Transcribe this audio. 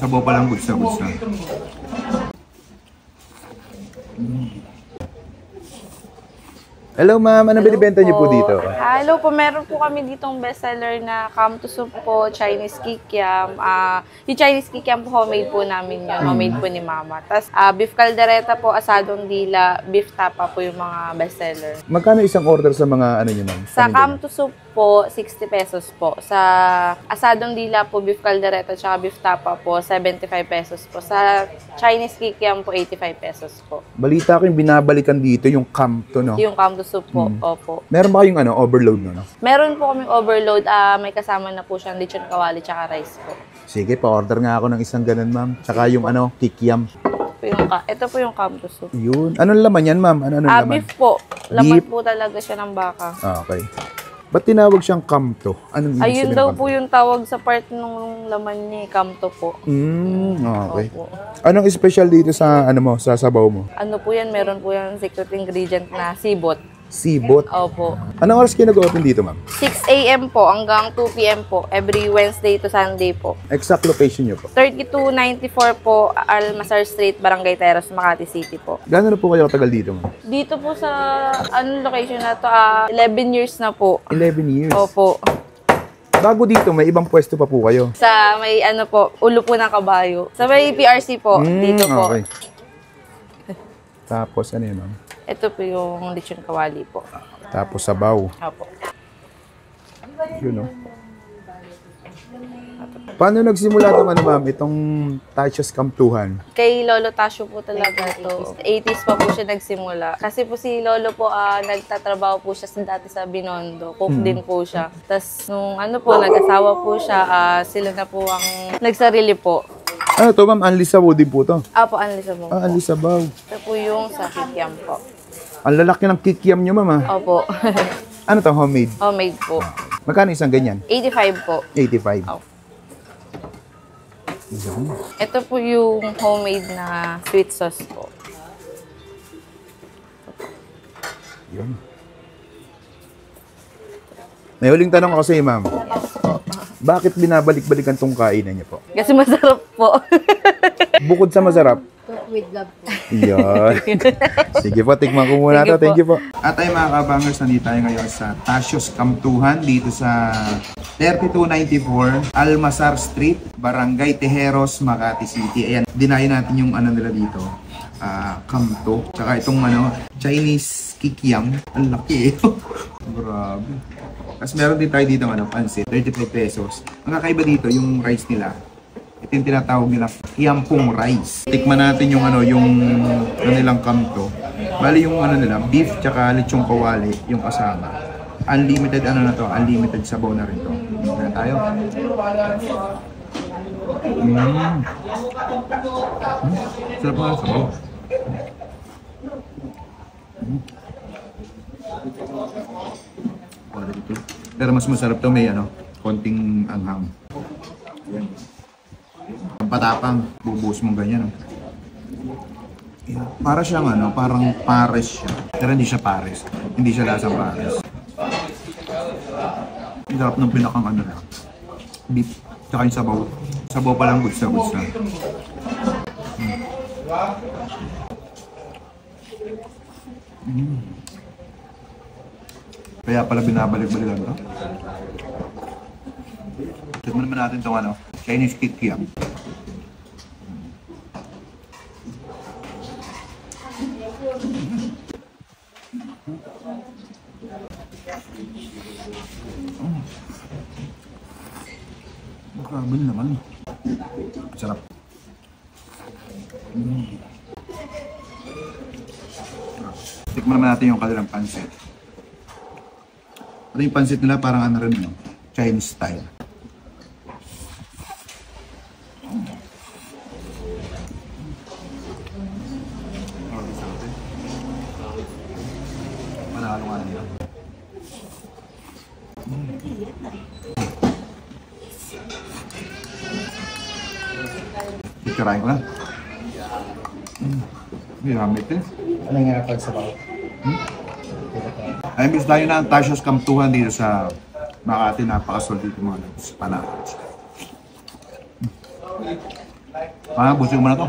Sabaw pa lang, goods na goods na. Hello ma'am, ano binibenta niyo po dito? Hello po, meron po kami ditong bestseller na Come to Soup po, Chinese Kikiam. Yung Chinese Kikiam po, homemade po namin yun. Homemade po ni Mama. Tapos beef caldereta po, asadong dila, beef tapa po yung mga bestseller. Magkano isang order sa mga ano niyo ma'am? Sa Come to Soup po, 60 pesos po. Sa asadong dila po, beef caldereta, tsaka beef tapa po, 75 pesos po. Sa Chinese Kikiam po, 85 pesos po. Balita ko yung binabalikan dito, yung Camto, no? Yung Come to Soup po, opo. Meron ba kayong overload, no? Meron po kaming overload, may kasama na po siyang lechon kawali tsaka rice po. Sige, pa-order nga ako ng isang ganun, ma'am. Tsaka yung kikiam. Ito po yung Come to Soup. Yun. Anong laman yan, ma'am? Anong laman? Beef po. Laman po talaga siya ng baka. Okay. Ba't tinawag siyang Camto? Anong ayun daw po yung tawag sa part ng laman niya, Camto po. Okay. Opo. Anong special dito sa sa sabaw mo? Ano po yan? Meron po yung secret ingredient na sibot. Sibot? Opo. Anong oras kayo nag-open dito, ma'am? 6 a.m. po hanggang 2 p.m. po. Every Wednesday to Sunday po. Exact location niyo po? 3294 po, Almasar Street, Barangay Terrace, Makati City po. Gaano na po kayo katagal dito, ma'am? Dito po sa location na to, 11 years na po. 11 years? Opo. Bago dito, may ibang pwesto pa po kayo? Sa may ulo po ng kabayo. Sa may PRC po, dito po. Okay. Tapos, ano yun, ma'am? Ito po yung lechon kawali po. Tapos sabaw. Opo. Yun, no? Paano nagsimula itong Tasha's Kamtuhan? Kay Lolo Tasyo po talaga to. 80s pa po siya nagsimula. Kasi po si Lolo po, nagtatrabaho po siya dati sa Binondo. Cook din po siya. Tapos nung nag-asawa po siya, sila na po ang nagsarili po. Ano to, ma'am? Anli Sabaw din po to? Apo, Anli Sabaw po. Anli Sabaw. Ito po yung sa kikiam po. Ang lalaki ng kikiam nyo, ma'am. Opo. Ano to, homemade? Homemade po. Magkano isang ganyan? 85 po. 85. Oh. Ito po yung homemade na sweet sauce po. Yun. May huling tanong ako sa iyo, ma'am. Bakit binabalik-balikan tong kainan niyo po? Kasi masarap po. Bukod sa masarap? With love po. Yan. Sige po, tikman ko muna Sige ito. Thank po. you po. At ay mga kabangers, nandito tayo ngayon sa Tasha's Kamtuhan dito sa 3294 Almasar Street, Barangay Tejeros, Makati City. Ayan, dinayo natin yung nila dito. Kamto. Tsaka itong Chinese Kikiam. Ang laki eh. Grabe. Tapos meron din tayo dito pansit, 35 pesos. Ang kakaiba dito, yung rice nila. Ito yung tinatawag nila Kiampong rice. Tikman natin yung yung nilang Kamto. Bali yung nila, beef tsaka lechong kawali yung kasama. Unlimited na to, unlimited sabaw na rin to. Kaya tayo. Sarap nga sabaw. Pero mas masarap to, may konting anghang. Ayan. Ang patapang, bubuhos mong ganyan. Para siyang parang pares siya. Pero hindi siya pares. Hindi siya lasang pares. Ang sarap ng pinakang na. Beef. Tsaka yung sabaw. Sabaw pa lang, goods na goods na. Kaya pala binabalik-balikan to. Tignan naman natin itong Chinese Kikiam. Grabe naman. Sarap. Tikman naman natin yung kanilang pansit. Ito yung pansit nila parang rin Chinese style. Panalo nga nila. Ikarain ko na. Ginamit eh. Ano nga pagsabaw? Ay, miss tayo na ang Tasha's Kamtuhan dito sa Makati. Napakasol dito mga panakas. Ah, busog mo na to.